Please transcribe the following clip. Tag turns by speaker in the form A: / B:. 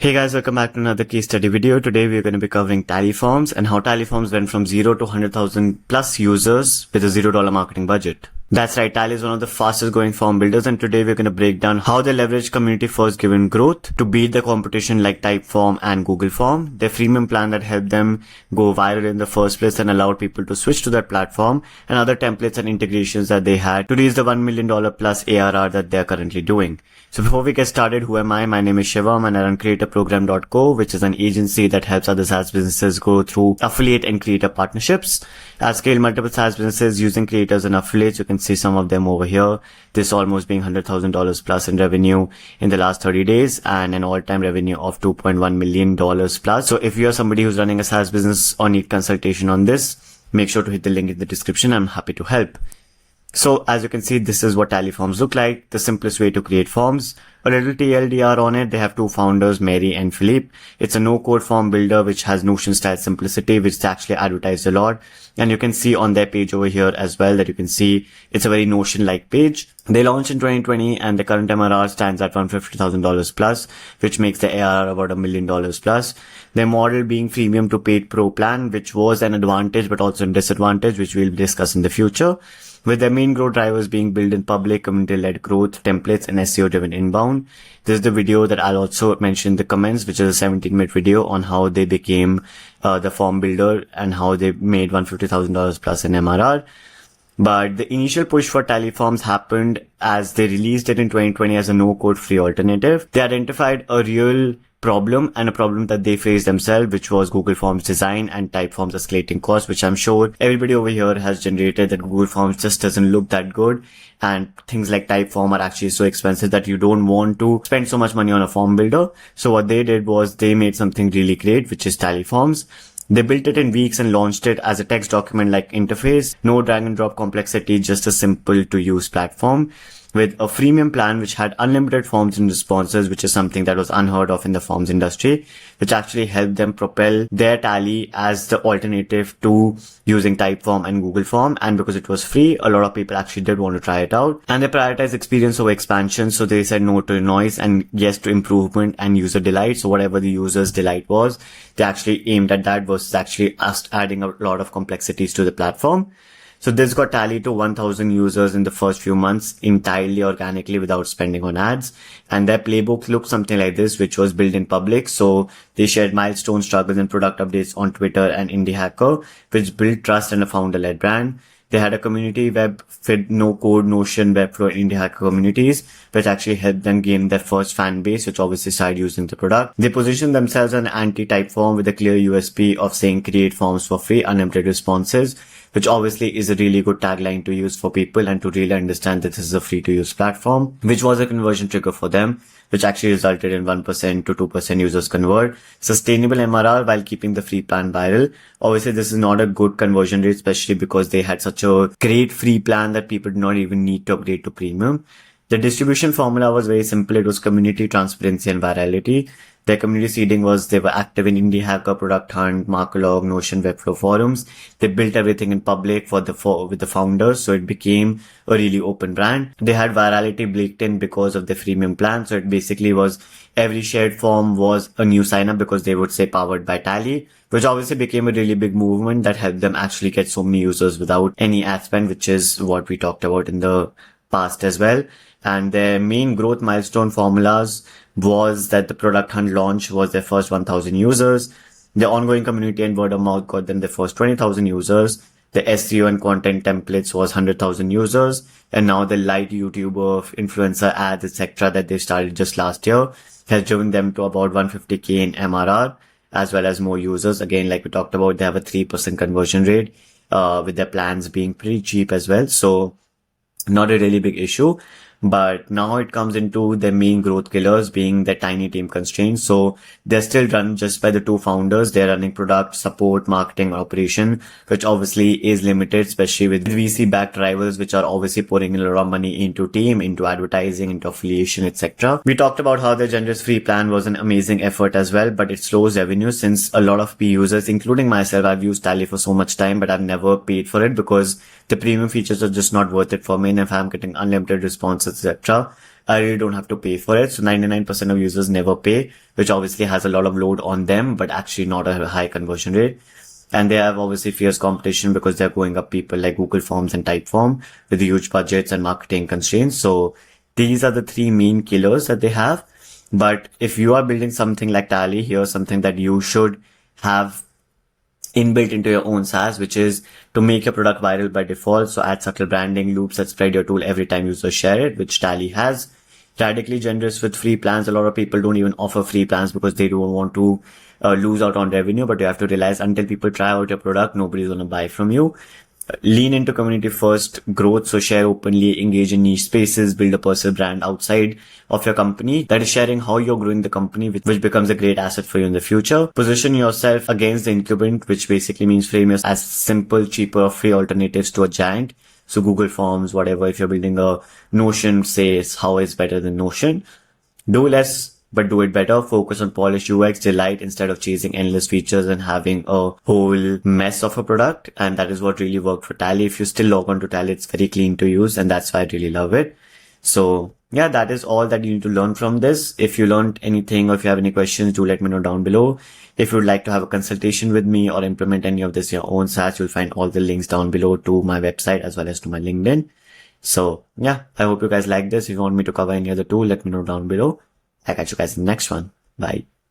A: Hey guys, welcome back to another case study video. Today we're going to be covering Typeforms and how Typeforms went from 0 to 100,000 plus users with a $0 marketing budget. That's right, Tally is one of the fastest growing form builders, and today we're going to break down how they leverage community first driven growth to beat the competition like Typeform and Google Form. Their freemium plan that helped them go viral in the first place and allowed people to switch to that platform, and other templates and integrations that they had to reach the $1 million plus ARR that they're currently doing. So before we get started, who am I? My name is Shivam and I run creatorprogram.co, which is an agency that helps other SaaS businesses grow through affiliate and creator partnerships. I've scaled multiple SaaS businesses using creators and affiliates. You can see some of them over here. This almost being $100,000 plus in revenue in the last 30 days and an all-time revenue of $2.1 million plus. So if you're somebody who's running a SaaS business or need consultation on this, make sure to hit the link in the description. I'm happy to help. So as you can see, this is what Typeforms look like. The simplest way to create forms. A little TLDR on it. They have two founders, Mary and Philippe. It's a no-code form builder which has Notion style simplicity, which they actually advertised a lot. And you can see on their page over here as well that you can see it's a very Notion-like page. They launched in 2020 and the current MRR stands at $150,000 plus, which makes the ARR about $1 million plus. Their model being freemium to paid pro plan, which was an advantage but also a disadvantage, which we'll discuss in the future. With their main growth drivers being built in public, community-led growth, templates, and SEO-driven inbound. This is the video that I'll also mention in the comments, which is a 17-minute video on how they became the form builder and how they made $150,000 plus in MRR. But the initial push for Typeforms happened as they released it in 2020 as a no-code free alternative. They identified a real problem and a problem that they faced themselves, which was Google Forms design and Typeforms escalating costs, which I'm sure everybody over here has generated, that Google Forms just doesn't look that good. And things like Typeform are actually so expensive that you don't want to spend so much money on a form builder. So what they did was they made something really great, which is Typeforms. They built it in weeks and launched it as a text document like interface. No drag and drop complexity, just a simple to use platform. With a freemium plan which had unlimited forms and responses, which is something that was unheard of in the forms industry, which actually helped them propel their Tally as the alternative to using Typeform and Google Form. And because it was free, a lot of people actually did want to try it out. And they prioritized experience over expansion. So they said no to noise and yes to improvement and user delight. So whatever the user's delight was, they actually aimed at that versus actually adding a lot of complexities to the platform. So this got Tally to 1,000 users in the first few months entirely organically without spending on ads. And their playbook looked something like this, which was built in public. So they shared milestones, struggles, and product updates on Twitter and Indie Hacker, which built trust and a founder-led brand. They had a community web fed no-code, Notion, Webflow, and Indie Hacker communities, which actually helped them gain their first fan base, which obviously started using the product. They positioned themselves as an anti-Typeform with a clear USP of saying create forms for free, unlimited responses, which obviously is a really good tagline to use for people and to really understand that this is a free to use platform, which was a conversion trigger for them, which actually resulted in 1% to 2% users convert. Sustainable MRR while keeping the free plan viral. Obviously, this is not a good conversion rate, especially because they had such a great free plan that people did not even need to upgrade to premium. The distribution formula was very simple. It was community, transparency, and virality. Their community seeding was they were active in Indie Hacker, Product Hunt, Markolog, Notion, Webflow forums. They built everything in public with the founders, so it became a really open brand. They had virality baked in because of the freemium plan, so it basically was every shared form was a new sign up because they would say powered by Tally, which obviously became a really big movement that helped them actually get so many users without any ad spend, which is what we talked about in the past as well. And their main growth milestone formulas was that the Product Hunt launch was their first 1,000 users. The ongoing community and word of mouth got them their first 20,000 users. The SEO and content templates was 100,000 users. And now the light YouTuber, influencer ads, etc. that they started just last year has driven them to about 150K in MRR, as well as more users. Again, like we talked about, they have a 3% conversion rate, with their plans being pretty cheap as well. So not a really big issue. But now it comes into the main growth killers being the tiny team constraints. So they're still run just by the two founders. They're running product, support, marketing, operation, which obviously is limited, especially with VC backed rivals, which are obviously pouring a lot of money into team, into advertising, into affiliation, etc. We talked about how the generous free plan was an amazing effort as well, but it slows revenue since a lot of P users, including myself, I've used Tally for so much time, but I've never paid for it because the premium features are just not worth it for me. And if I'm getting unlimited responses, etc., I really don't have to pay for it. So 99% of users never pay, which obviously has a lot of load on them, but actually not a high conversion rate. And they have obviously fierce competition because they're going up people like Google Forms and Typeform with huge budgets and marketing constraints. So these are the three main killers that they have. But if you are building something like Tally, here's something that you should have inbuilt into your own SaaS, which is to make your product viral by default. So add subtle branding loops that spread your tool every time users share it, which Tally has. Radically generous with free plans. A lot of people don't even offer free plans because they don't want to lose out on revenue, but you have to realize until people try out your product, nobody's going to buy from you. Lean into community first growth. So share openly, engage in niche spaces, build a personal brand outside of your company that is sharing how you're growing the company, which becomes a great asset for you in the future. Position yourself against the incumbent, which basically means frame yourself as simple, cheaper, free alternatives to a giant. So Google Forms, whatever, if you're building a Notion, says how is better than Notion. Do less, but do it better. Focus on polished UX, delight instead of chasing endless features and having a whole mess of a product. And that is what really worked for Tally. If you still log on to Tally, it's very clean to use, and that's why I really love it. So yeah, that is all that you need to learn from this. If you learned anything or if you have any questions, do let me know down below. If you would like to have a consultation with me or implement any of this in your own SaaS, you'll find all the links down below to my website as well as to my LinkedIn. So yeah, I hope you guys like this. If you want me to cover any other tool, let me know down below. I catch you guys in the next one. Bye.